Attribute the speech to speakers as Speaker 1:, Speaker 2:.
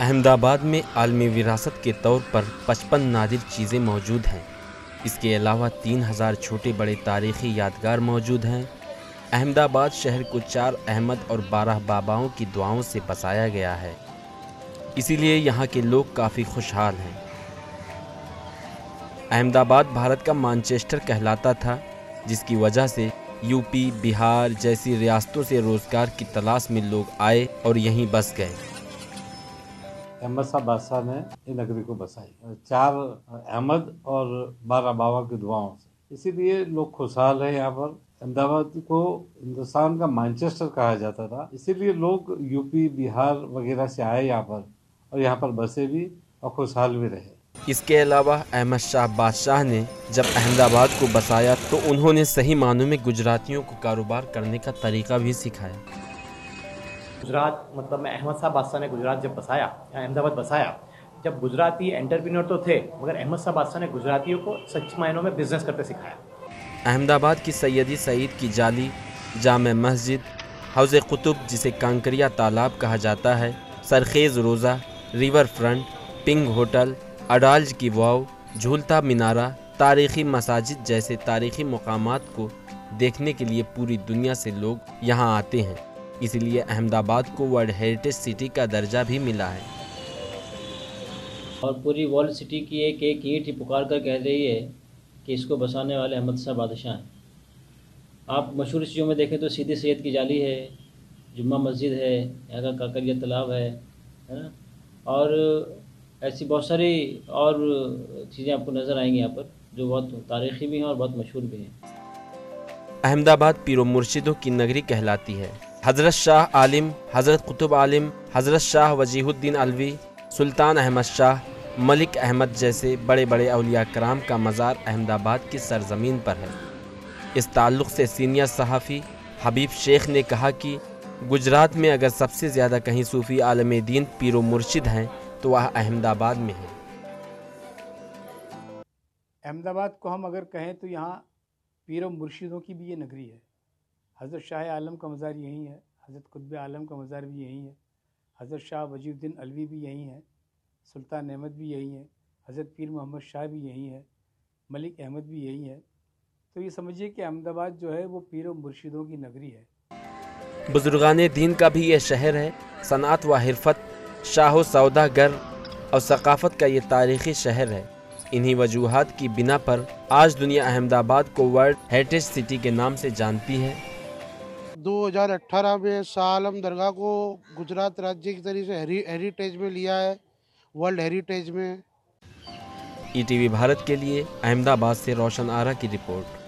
Speaker 1: احمد آباد میں عالمی وراثت کے طور پر 55 نادر چیزیں موجود ہیں۔ اس کے علاوہ 3000 چھوٹے بڑے تاریخی یادگار موجود ہیں۔ احمد آباد شہر کو 4 احمد اور 12 باباؤں کی دعاؤں سے بسایا گیا ہے، اسی لیے یہاں کے لوگ کافی خوشحال ہیں۔ احمد آباد بھارت کا مانچسٹر کہلاتا تھا، جس کی وجہ سے یو پی، بہار جیسی ریاستوں سے روزگار کی تلاش میں لوگ آئے اور یہیں بس گئے۔
Speaker 2: احمد شاہ بادشاہ نے یہ نگری کو بسائی 4 احمد اور 12 بابا کی دعاؤں سے، اسی لیے لوگ خوشحال ہیں یہاں پر۔ احمد آباد کو ہندوستان کا مانچسٹر کہا جاتا تھا، اسی لیے لوگ یو پی، بہار وغیرہ سے آئے یہاں پر اور یہاں پر بسے بھی اور خوشحال بھی رہے۔
Speaker 1: اس کے علاوہ احمد شاہ بادشاہ نے جب احمد آباد کو بسایا تو انہوں نے صحیح معنوں میں گجراتیوں کو کاروبار کرنے کا طریقہ بھی سکھایا۔
Speaker 3: گجرات مطلب میں احمد شاہ بادشاہ نے گجرات جب بسایا، احمد آباد بسایا، جب گجراتی انٹرپرینور تو تھے مگر احمد شاہ بادشاہ نے گجراتیوں کو سچ معنوں میں بزنس کرتے سکھایا۔
Speaker 1: احمد آباد کی سیدی سعید کی جالی، جامع مسجد، حوض قطب جسے کانکریا تالاب کہا جاتا ہے، سرخیز روزہ، ریور فرنٹ، پنگ ہوٹل، اڈالج کی واو، جھولتا مینارہ، تاریخی مساجد جیسے تاریخی مقامات کو دیکھنے کے لیے پوری دنیا سے لوگ یہاں آتے ہیں، اس لیے احمد آباد کو ورلڈ ہیریٹیج سٹی کا درجہ بھی ملا ہے۔
Speaker 4: اور پوری ورلڈ سٹی کی ایک اینٹ ہی پکار کر کہہ رہی ہے کہ اس کو بسانے والے احمد شاہ بادشاہ ہیں۔ آپ مشہور چیزوں میں دیکھیں تو سیدی سید کی جالی ہے، جمعہ مسجد ہے، یہاں کا کاکریہ تالاب ہے نا، اور ایسی بہت ساری اور چیزیں آپ کو نظر آئیں گی یہاں پر جو بہت تاریخی بھی ہیں اور بہت مشہور بھی ہیں۔
Speaker 1: احمد آباد پیر و مرشدوں کی نگری کہلاتی ہے۔ حضرت شاہ عالم، حضرت قطب عالم، حضرت شاہ وجیہ الدین علوی، سلطان احمد شاہ، ملک احمد جیسے بڑے بڑے اولیاء کرام کا مزار احمد آباد کی سرزمین پر ہے۔ اس تعلق سے سینئر صحافی حبیب شیخ نے کہا کہ گجرات میں اگر سب سے زیادہ کہیں صوفی عالم دین پیر و مرشد ہیں تو وہ احمد آباد میں ہیں۔
Speaker 5: احمد آباد کو ہم اگر کہیں تو یہاں پیر و مرشدوں کی بھی یہ نگری ہے۔ حضرت شاہ عالم کا مزار یہیں ہے، حضرت قطب عالم کا مزار بھی یہیں ہے، حضرت شاہ وجیہ الدین علوی بھی یہیں ہے، سلطان احمد بھی یہیں ہے، حضرت پیر محمد شاہ بھی یہیں ہے، ملک احمد بھی یہیں ہے۔ تو یہ سمجھیے کہ احمد آباد جو ہے وہ پیر و مرشدوں کی نگری ہے۔
Speaker 1: بزرگان دین کا بھی یہ شہر ہے۔ صنعت و حرفت، شاہ و سودا گر اور ثقافت کا یہ تاریخی شہر ہے۔ انہی وجوہات کی بنا پر آج دنیا احمد آباد کو ورلڈ ہیریٹیج سٹی کے نام سے جانتی ہے۔
Speaker 6: 2018 میں شاہ عالم درگاہ کو گجرات راجیہ کی طرف سے ہیریٹیج میں لیا ہے، ورلڈ ہیریٹیج میں۔
Speaker 1: ای ٹی وی بھارت کے لیے احمد آباد سے روشن آرا کی رپورٹ۔